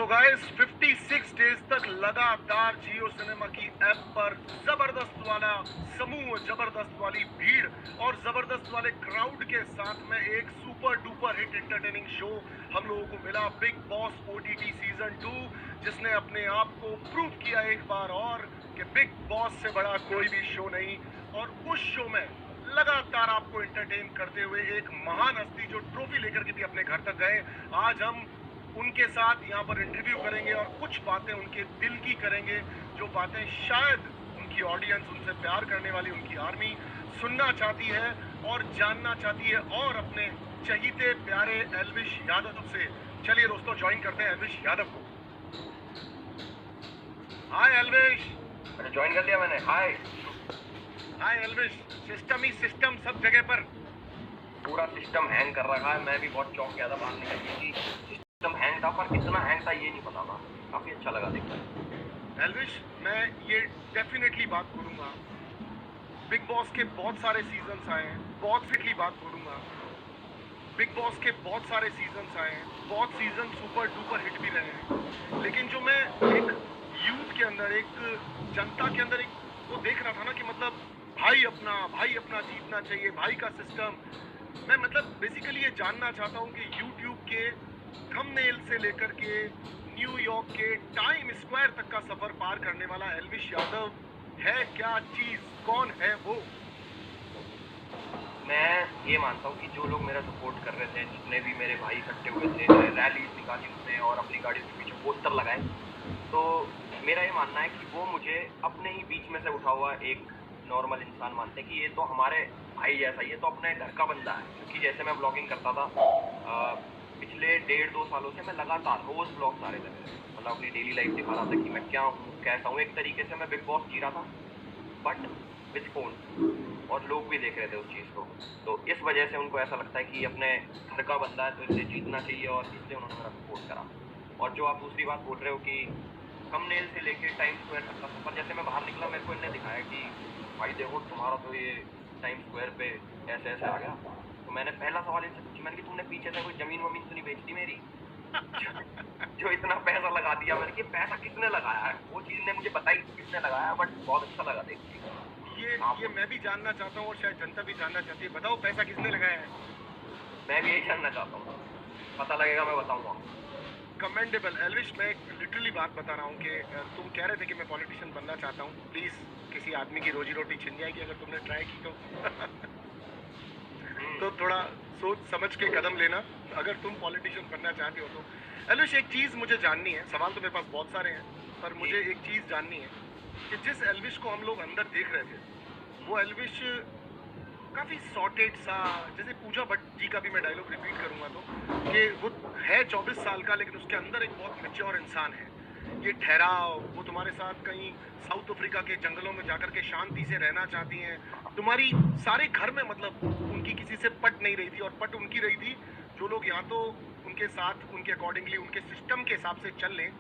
So guys 56 days तक लगातार जियो cinema की ऐप पर जबरदस्त वाला समूह, जबरदस्त वाली भीड़ और जबरदस्त वाले क्राउड के साथ में एक super duper hit entertaining show हम लोगों को मिला, बिग बॉस ओटीटी सीजन 2, जिसने अपने आप को प्रूव किया एक बार और कि बिग बॉस से बड़ा कोई भी शो नहीं। और उस शो में लगातार आपको एंटरटेन करते हुए एक महान हस्ती जो ट्रॉफी लेकर के भी अपने घर तक गए, आज हम उनके साथ यहाँ पर इंटरव्यू करेंगे और कुछ बातें उनके दिल की करेंगे, जो बातें शायद उनकी ऑडियंस, उनसे प्यार करने वाली उनकी आर्मी सुनना चाहती है और जानना चाहती है, और अपने चहीते प्यारे एल्विश यादव से। चलिए दोस्तों, ज्वाइन करते हैं एल्विश यादव को। हाय एल्विश। मैंने ज्वाइन कर लिया मैंने। हाय एल्विश। सिस्टम ही सिस्टम सब जगह पर। पूरा सिस्टम हैंग कर रखा है। मैं भी बहुत चौंक गया था बाहर निकल के, सिस्टम हैंग था, पर कितना हैंग था ये नहीं पता था। काफी अच्छा लगा देखकर। एल्विश, मैं ये डेफिनेटली बात करूंगा, बिग बॉस के बहुत सारे सीजन्स आए हैं, बहुत फिटली बात करूंगा, बिग बॉस के बहुत सारे सीजन्स आए हैं, बहुत सीजन सुपर डुपर हिट भी रहे हैं, लेकिन जो मैं एक यूथ के अंदर, एक जनता के अंदर एक वो देख रहा था ना कि मतलब भाई अपना जीतना चाहिए, भाई का सिस्टम। मैं मतलब बेसिकली ये जानना चाहता हूँ कि यूट्यूब के थंबनेल से लेकर के न्यूयॉर्क के टाइम स्क्वायर तक का सफर पार करने वाला एल्विश यादव है क्या चीज, कौन है वो? मैं ये मानता हूँ कि जो लोग मेरा सपोर्ट कर रहे थे, जितने भी मेरे भाई इकट्ठे हुए थे, रैली निकाली उन्होंने और अपनी गाड़ी के पीछे पोस्टर लगाए, तो मेरा ये मानना है कि वो मुझे अपने ही बीच में से उठा हुआ एक नॉर्मल इंसान मानते हैं कि ये तो हमारे भाई जैसा ही है, तो अपने घर का बंदा है। क्योंकि जैसे मैं ब्लॉगिंग करता था पिछले 1.5-2 सालों से, मैं लगातार रोज ब्लॉग्स आ रहे थे, मतलब अपनी डेली लाइफ दिखा रहा था कि मैं क्या हूँ, कैसा हूँ। एक तरीके से मैं बिग बॉस जी रहा था, बट विथ फोन, और लोग भी देख रहे थे उस चीज़ को। तो इस वजह से उनको ऐसा लगता है कि अपने घर का बंदा है तो इसे जीतना चाहिए, और इसलिए उन्होंने मेरा सपोर्ट करा। और जो आप दूसरी बात बोल रहे हो कि थंबनेल से लेके टाइम स्क्वायर तक का सफर, जैसे मैं बाहर निकला मेरे को इन्होंने दिखाया कि भाई देखो तुम्हारा तो ये टाइम स्क्वायर पे ऐसे ऐसे आ गया। तो मैंने पहला सवाल इनसे पूछा, मैंने कि तुमने पीछे से कोई जमीन वमीन तो नहीं बेच दी मेरी? जो इतना पैसा लगा दिया, मैंने कि पैसा किसने लगाया है? वो चीज़ ने मुझे बताई किसने लगाया, बट बहुत अच्छा लगा देख के। ये मैं भी जानना चाहता हूँ और शायद जनता भी जानना चाहती है। बताओ पैसा किसने लगाया है? मैं भी यही जानना चाहता हूँ, पता लगेगा मैं बताऊँगा। कमेंडेबल एल्विश, मैं एक लिटरली बात बता रहा हूँ कि तुम कह रहे थे कि मैं पॉलिटिशियन बनना चाहता हूँ। प्लीज़, किसी आदमी की रोजी रोटी छिन जाएगी अगर तुमने ट्राई की तो। तो थोड़ा सोच समझ के कदम लेना अगर तुम पॉलिटिशियन बनना चाहते हो तो। एल्विश, एक चीज़ मुझे जाननी है, सवाल तो मेरे पास बहुत सारे हैं, पर मुझे एक चीज़ जाननी है कि जिस एल्विश को हम लोग अंदर देख रहे थे, वो एल्विश काफ़ी सॉर्टेड सा, जैसे पूजा भट्ट जी का भी मैं डायलॉग रिपीट करूँगा तो, कि वो है 24 साल का, लेकिन उसके अंदर एक बहुत मैच्योर इंसान है। ये ठहराव, वो तुम्हारे साथ कहीं साउथ अफ्रीका के जंगलों में जाकर के शांति से रहना चाहती हैं, तुम्हारी सारे घर में मतलब उनकी किसी से पट नहीं रही थी, और पट उनकी रही थी जो लोग यहाँ तो उनके साथ, उनके अकॉर्डिंगली, उनके सिस्टम के हिसाब से चल लें।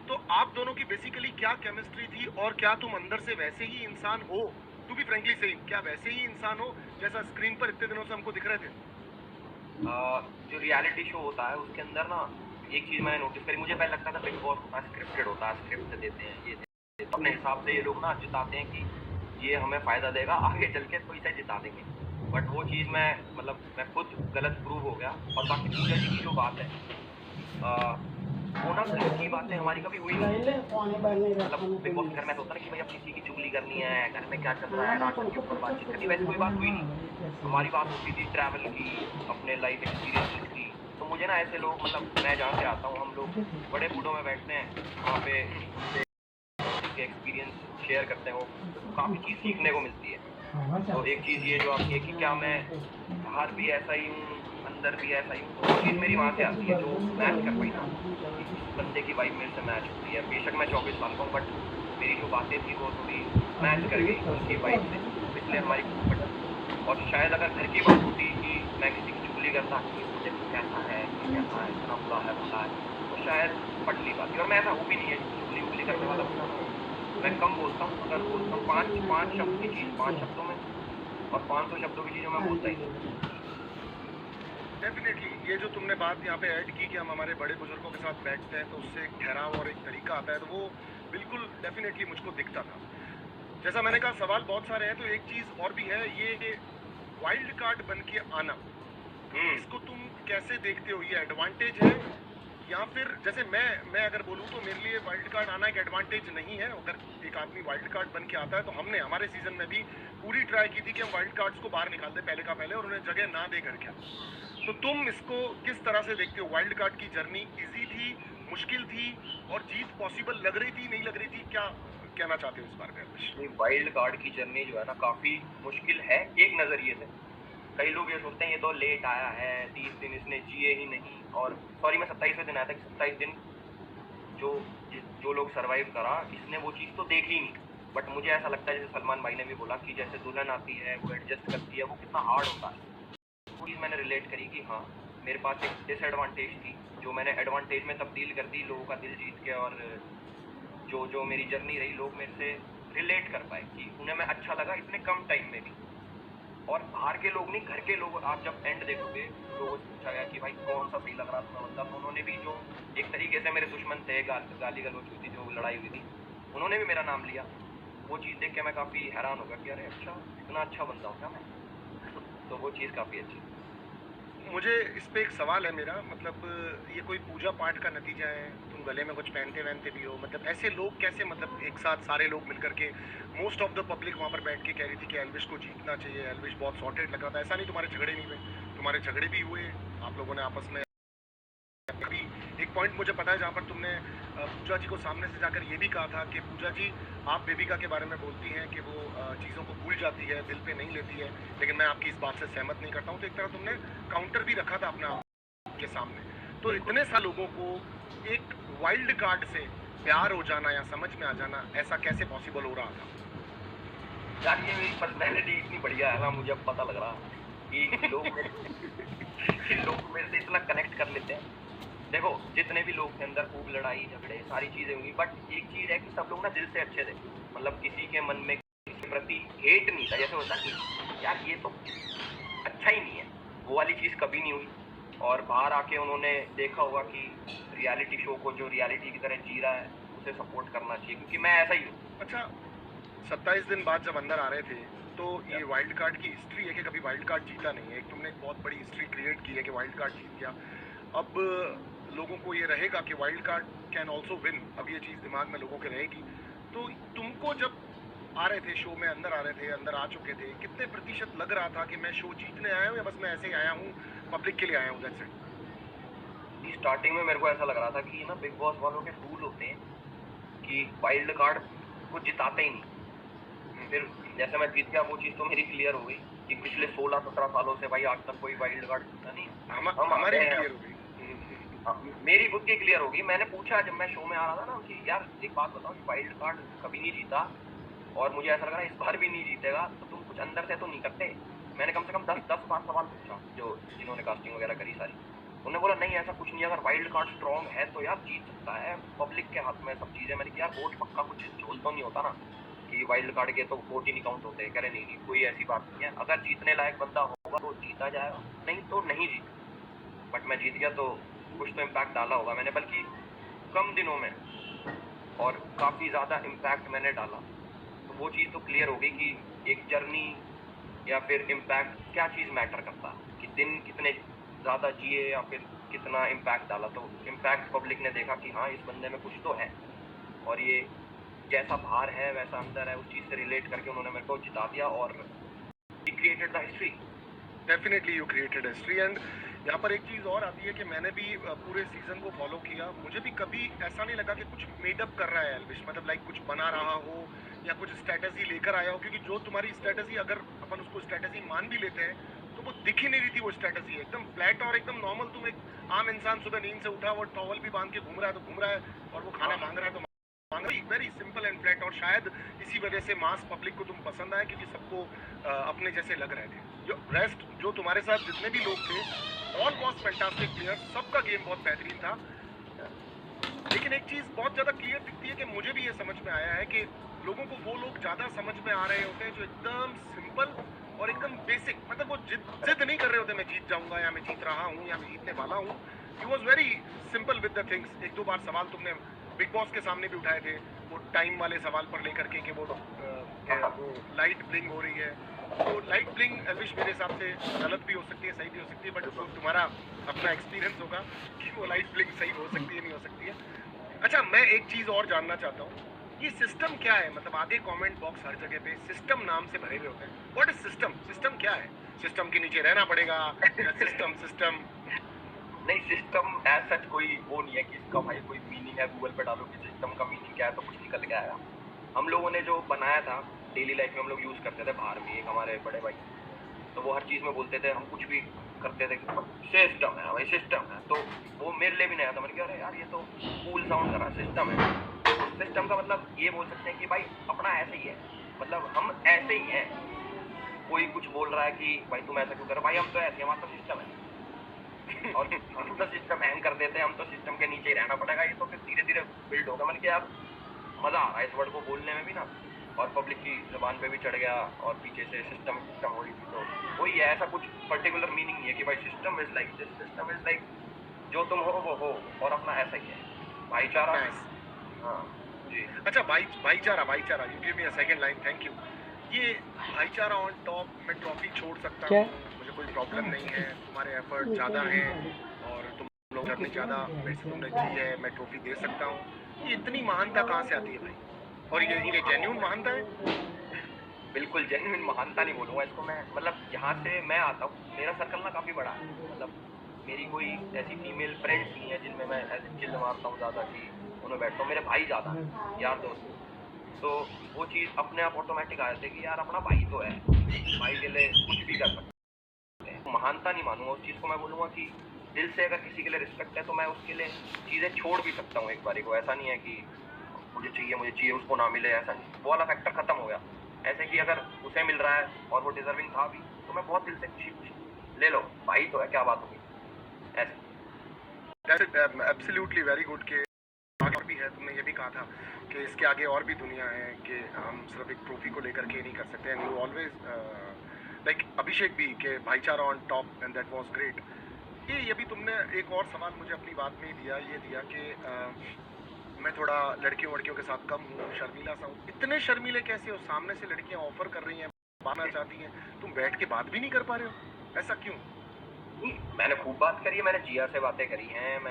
तो आप दोनों की बेसिकली क्या केमिस्ट्री थी, और क्या तुम अंदर से वैसे ही इंसान हो? टू बी फ्रेंकली सेइंग, क्या वैसे ही इंसान हो जैसा स्क्रीन पर इतने दिनों से हमको दिख रहे थे? जो रियलिटी शो होता है उसके अंदर ना एक चीज़ मैंने नोटिस करी, मुझे पहले लगता था बिग बॉस होता है स्क्रिप्टेड होता है, स्क्रिप्ट देते हैं, ये देते हैं, तो अपने हिसाब से ये लोग ना जिताते हैं कि ये हमें फ़ायदा देगा, आगे चल के तो इसे जिता देंगे। बट वो चीज़ मैं खुद गलत प्रूव हो गया। और बाकी पूजा जी की जो बात है, वो ना घर की बातें हमारी कभी हुई नहीं। मतलब बिग बॉस घर में तो होता है कि भाई अब किसी की चुगली करनी है, घर में क्या चल रहा है, राशन के ऊपर बातचीत करनी, वैसे कोई बात हुई नहीं। हमारी बात होती थी ट्रैवल की, अपने लाइफ एक्सपीरियंस की। तो मुझे ना ऐसे लोग, मतलब मैं जहाँ से आता हूँ, हम लोग बड़े बूढ़ों में बैठते हैं, वहाँ पे उनके एक्सपीरियंस शेयर करते हैं, वो काफ़ी चीज़ सीखने को मिलती है। तो एक चीज़ ये जो आपकी है कि क्या मैं बाहर भी ऐसा ही हूँ, अंदर भी ऐसा ही हूँ, तो वो चीज़ मेरी वहाँ से आती है जो मैच कर पाई ना, बंदे की वाइब मेरे से मैच होती है। बेशक मैं 24 साल का हूँ, बट मेरी जो बातें थी वो थोड़ी मैच कर गई उनकी वाइब से, इसलिए हमारी बट। और शायद अगर घर की बात होती कि मैं किसी की चुगली करता कि मुझे कैसा है, इतना बुरा है, तो शायद पढ़ ली पाती। और मैं ऐसा हूँ भी नहीं है चुगली उगली करने वाला बंदा। मैं कम बोलता हूँ, अगर बोलता हूँ 5 शब्द की चीज़ 5 शब्दों में, और 500 शब्दों की चीज़ मैं बोलता ही नहीं। डेफिनेटली ये जो तुमने बात यहाँ पे ऐड की कि हम हमारे बड़े बुजुर्गों के साथ बैठते हैं तो उससे एक ठहराव और एक तरीका आता है, तो वो बिल्कुल डेफिनेटली मुझको दिखता था। जैसा मैंने कहा सवाल बहुत सारे हैं, तो एक चीज़ और भी है, ये वाइल्ड कार्ड बन के आना, इसको तुम कैसे देखते हो? ये एडवांटेज है या फिर जैसे मैं अगर बोलूँ तो मेरे लिए वाइल्ड कार्ड आना एक एडवांटेज नहीं है। अगर एक आदमी वाइल्ड कार्ड बन के आता है तो हमने हमारे सीजन में भी पूरी ट्राई की थी कि हम वाइल्ड कार्ड्स को बाहर निकाल दें पहले का पहले और उन्हें जगह ना दे करके। तो तुम इसको किस तरह से देखते हो? वाइल्ड कार्ड की जर्नी इजी थी, मुश्किल थी, और जीत पॉसिबल लग रही थी, नहीं लग रही थी? क्या कहना चाहते हो इस बारे में? वाइल्ड कार्ड की जर्नी जो है ना काफ़ी मुश्किल है एक नज़रिए से। कई लोग ये सोचते हैं ये तो लेट आया है, 30 दिन इसने जिए ही नहीं, और सॉरी मैं 27वें दिन आया था कि 27 दिन जो लोग सर्वाइव करा इसने वो चीज़ तो देखी ही नहीं। बट मुझे ऐसा लगता है जैसे सलमान भाई ने भी बोला कि जैसे दुल्हन आती है वो एडजस्ट करती है, वो कितना हार्ड होता है। वो चीज़ मैंने रिलेट करी कि हाँ मेरे पास एक डिसएडवांटेज थी जो मैंने एडवांटेज में तब्दील कर दी लोगों का दिल जीत के, और जो मेरी जर्नी रही लोग मेरे से रिलेट कर पाए कि उन्हें मैं अच्छा लगा इतने कम टाइम में भी। और बाहर के लोग नहीं, घर के लोग, आप जब एंड देखोगे लोगों से पूछा गया कि भाई कौन सा सही लग रहा था, मतलब उन्होंने भी जो एक तरीके से मेरे दुश्मन थे, गाली गलौज हुई थी, जो लड़ाई हुई थी, उन्होंने भी मेरा नाम लिया। वो चीज़ देख के मैं काफ़ी हैरान हो गया कि अरे अच्छा इतना अच्छा बंदा हूँ क्या मैं। तो वो चीज़ काफ़ी अच्छी। मुझे इस पे एक सवाल है मेरा, मतलब ये कोई पूजा पाठ का नतीजा है? तुम गले में कुछ पहनते वहनते भी हो, मतलब ऐसे लोग कैसे, मतलब एक साथ सारे लोग मिलकर के, मोस्ट ऑफ द पब्लिक वहाँ पर बैठ के कह रही थी कि एल्विश को जीतना चाहिए, एल्विश बहुत सॉर्टेड लग रहा था। ऐसा नहीं तुम्हारे झगड़े नहीं हुए? तुम्हारे झगड़े भी हुए, आप लोगों ने आपस में भी। एक पॉइंट मुझे पता है जहाँ पर तुमने पूजा जी को सामने से जाकर ये भी कहा था कि पूजा जी आप बेबिका के बारे में बोलती हैं कि वो चीज़ों को भूल जाती है, दिल पे नहीं लेती है, लेकिन मैं आपकी इस बात से सहमत नहीं करता हूँ। तो एक तरह तुमने काउंटर भी रखा था अपना के सामने। तो इतने सारे लोगों को एक वाइल्ड कार्ड से प्यार हो जाना या समझ में आ जाना, ऐसा कैसे पॉसिबल हो रहा था? यार ये मेरी पर्सनैलिटी इतनी बढ़िया है ना, मुझे अब पता लग रहा कि लोग मेरे से इतना कनेक्ट कर लेते हैं। देखो जितने भी लोग थे अंदर खूब लड़ाई झगड़े सारी चीज़ें हुई, बट एक चीज़ है कि सब लोग ना दिल से अच्छे थे। मतलब किसी के मन में किसी के प्रति हेट नहीं था, जैसे होता कि यार ये तो अच्छा ही नहीं है, वो वाली चीज़ कभी नहीं हुई। और बाहर आके उन्होंने देखा होगा कि रियलिटी शो को जो रियलिटी की तरह जी रहा है उसे सपोर्ट करना चाहिए, क्योंकि मैं ऐसा ही हूँ। अच्छा, 27 दिन बाद जब अंदर आ रहे थे तो ये वाइल्ड कार्ड की हिस्ट्री है कि कभी वाइल्ड कार्ड जीता नहीं है। एक तुमने एक बहुत बड़ी हिस्ट्री क्रिएट की है कि वाइल्ड कार्ड जीत गया। अब लोगों को ये रहेगा कि wild card can also win, अब ये चीज़ दिमाग में लोगों के रहेगी। तो तुमको जब आ रहे थे शो में, अंदर आ रहे थे, अंदर आ चुके थे, कितने प्रतिशत लग रहा था कि मैं शो जीतने आया हूँ या बस मैं ऐसे ही आया हूँ, पब्लिक के लिए आया हूँ? That's it. स्टार्टिंग में मेरे को ऐसा लग रहा था कि ना बिग बॉस वालों के रूल होते हैं कि वाइल्ड कार्ड को जिताते ही नहीं। फिर जैसे मैं जीत गया वो चीज़ तो मेरी क्लियर हो गई कि पिछले 16-17 सालों से भाई आज तक कोई वाइल्ड कार्ड जीता नहीं। हमारी भी क्लियर हो गई। मेरी खुद की क्लियर होगी। मैंने पूछा जब मैं शो में आ रहा था ना कि यार एक बात बताओ, वाइल्ड कार्ड कभी नहीं जीता और मुझे ऐसा लग रहा है इस बार भी नहीं जीतेगा, तो तुम कुछ अंदर से तो नहीं करते? मैंने कम से कम 10 बार सवाल पूछा जो जिन्होंने कास्टिंग वगैरह करी सारी। उन्होंने बोला नहीं ऐसा कुछ नहीं, अगर वाइल्ड कार्ड स्ट्रॉन्ग है तो यार जीत सकता है, पब्लिक के हाथ में सब चीज़ें। मैंने कहा यार वोट पक्का कुछ झोल तो नहीं होता ना कि वाइल्ड कार्ड के तो वोट ही नहीं काउंट होते? कह रहे नहीं नहीं कोई ऐसी बात नहीं है, अगर जीतने लायक बंदा होगा तो जीता जाएगा, नहीं तो नहीं जीत। बट मैं जीत गया तो कुछ तो इम्पैक्ट डाला होगा मैंने, बल्कि कम दिनों में और काफ़ी ज़्यादा इम्पैक्ट मैंने डाला। तो वो चीज़ तो क्लियर हो गई कि एक जर्नी या फिर इम्पैक्ट क्या चीज़ मैटर करता है, कि दिन कितने ज़्यादा जिए या फिर कितना इम्पैक्ट डाला। तो इम्पैक्ट पब्लिक ने देखा कि हाँ इस बंदे में कुछ तो है, और ये जैसा बाहर है वैसा अंदर है, उस चीज़ से रिलेट करके उन्होंने मेरे को जिता दिया और created the history. Definitely you created history. And यहाँ पर एक चीज़ और आती है कि मैंने भी पूरे सीजन को फॉलो किया, मुझे भी कभी ऐसा नहीं लगा कि कुछ मेडअप कर रहा है एल्विश, मतलब लाइक कुछ बना रहा हो या कुछ स्ट्रेटजी लेकर आया हो, क्योंकि जो तुम्हारी स्ट्रेटजी, अगर अपन उसको स्ट्रेटजी मान भी लेते हैं, तो वो दिख ही नहीं रही थी। वो स्ट्रेटजी एकदम फ्लैट और एकदम नॉर्मल। तुम एक आम इंसान सुबह नींद से उठा, वो टॉवल भी बांध के घूम रहा है तो घूम रहा है, और वो खाना मांग रहा है तो मांग रहा है। Very simple and flat. और शायद इसी वजह से मास पब्लिक को तुम पसंद आए, क्योंकि सबको अपने जैसे लग रहे थे। जो रेस्ट जो तुम्हारे साथ जितने भी लोग थे, ऑल वॉज फैंटास्टिक प्लेयर, सबका गेम बहुत बेहतरीन था। लेकिन एक चीज़ बहुत ज़्यादा क्लियर दिखती है कि मुझे भी ये समझ में आया है कि लोगों को वो लोग ज़्यादा समझ में आ रहे होते हैं जो एकदम सिंपल और एकदम बेसिक, मतलब वो जिद नहीं कर रहे होते मैं जीत जाऊंगा या मैं जीत रहा हूँ या मैं जीतने वाला हूँ। He was very simple with the things. एक दो बार सवाल तुमने बिग बॉस के सामने भी उठाए थे, वो टाइम वाले सवाल पर लेकर के कि वो लाइट ब्लिंग हो रही है। तो लाइट ब्लिंग एल्विश मेरे हिसाब से गलत भी हो सकती है, सही भी हो सकती है, बट वो तुम्हारा अपना एक्सपीरियंस होगा कि वो लाइट ब्लिंग सही हो सकती है नहीं हो सकती है। अच्छा, मैं एक चीज़ और जानना चाहता हूँ, ये सिस्टम क्या है? मतलब आधे कमेंट बॉक्स हर जगह पे सिस्टम नाम से भरे हुए होते हैं। What is system? सिस्टम क्या है? सिस्टम के नीचे रहना पड़ेगा या सिस्टम सिस्टम? नहीं, सिस्टम एज सच कोई वो नहीं है कि इसका भाई कोई मीनिंग है, गूगल पे डालो कि सिस्टम का मीनिंग क्या है तो कुछ निकल के आएगा। हम लोगों ने जो बनाया था डेली लाइफ में, हम लोग यूज़ करते थे बाहर में, एक हमारे बड़े भाई, तो वो हर चीज़ में बोलते थे, हम कुछ भी करते थे कि सिस्टम है भाई, सिस्टम है। तो वो मेरे लिए भी नया था, मैंने कहा अरे यार ये तो कूल साउंड कर रहा है, सिस्टम है। तो सिस्टम का मतलब ये बोल सकते हैं कि भाई अपना ऐसे ही है, मतलब हम ऐसे ही हैं। कोई कुछ बोल रहा है कि भाई तुम ऐसा क्यों कर रहे हो, भाई हम तो ऐसे, हमारा तो सिस्टम है। और हम तो सिस्टम हैंग कर देते हैं, हम तो सिस्टम के नीचे ही रहना पड़ेगा, ये तो फिर धीरे धीरे बिल्ड होगा। मैंने कहा यार मजा आ रहा है इस वर्ड को बोलने में भी ना, और पब्लिक की जुबान पे भी चढ़ गया, और पीछे से सिस्टम सिस्टम हो रही थी, तो वही है। ऐसा कुछ पर्टिकुलर मीनिंग नहीं है कि भाई system is like this, system is like जो तुम हो वो हो, और अपना ऐसा ही है भाईचारा। हाँ जी। अच्छा, भाईचारा, भाईचारा, you give me a second line, thank you. ये भाईचारा ऑन टॉप, मैं ट्रॉफी छोड़ सकता क्या? हूँ, मुझे कोई प्रॉब्लम नहीं है, तुम्हारे एफर्ट ज़्यादा हैं और तुम लोग जर्नी ज़्यादा मेरे से तुमने जी है, मैं ट्रॉफी दे सकता हूँ। ये इतनी महानता कहाँ से आती है भाई? और ये जेन्युइन महानता है? बिल्कुल जेन्युइन महानता नहीं बोलूँगा इसको मैं, मतलब यहाँ से मैं आता हूँ, मेरा सर्कल ना काफ़ी बड़ा है, मतलब मेरी कोई ऐसी फीमेल फ्रेंड्स नहीं है जिनमें मैं ऐसे चिल मारता हूँ ज़्यादा कि उन्हें बैठता हूँ। मेरे भाई ज़्यादा हैं, यार दोस्त। तो वो चीज़ अपने आप ऑटोमेटिक आ जाती है कि यार अपना भाई तो है, भाई के लिए कुछ भी कर सकते हैं। महानता नहीं मानूंगा उस चीज़ को, मैं बोलूँगा कि दिल से अगर किसी के लिए रिस्पेक्ट है तो मैं उसके लिए चीज़ें छोड़ भी सकता हूँ एक बारी को। ऐसा नहीं है कि मुझे चाहिए उसको ना मिले, ऐसा नहीं, वो वाला फैक्टर खत्म हो गया। ऐसे कि अगर उसे मिल रहा है और वो डिजर्विंग था भी, तो मैं बहुत दिल से खुशी खुशी ले लो, भाई तो है, क्या बात होगी ऐसे। दैट्स एब्सोल्युटली वेरी गुड के आगे और भी है। तुमने ये भी कहा था कि इसके आगे और भी दुनिया है, कि हम सिर्फ एक ट्रॉफी को लेकर के नहीं कर सकते। एंड यू ऑलवेज लाइक अभिषेक भी कि भाईचारा on top and that was great. ये भी तुमने एक और सवाल मुझे अपनी बात में ही दिया, ये दिया कि मैं थोड़ा लड़कियों के साथ कम हूँ, शर्मीला सा हूँ। इतने शर्मीले कैसे हो? सामने से लड़कियाँ ऑफर कर रही हैं, बाना चाहती हैं, तुम बैठ के बात भी नहीं कर पा रहे हो, ऐसा क्यों? मैंने खूब बात करी है, मैंने जिया से बातें करी हैं, मैं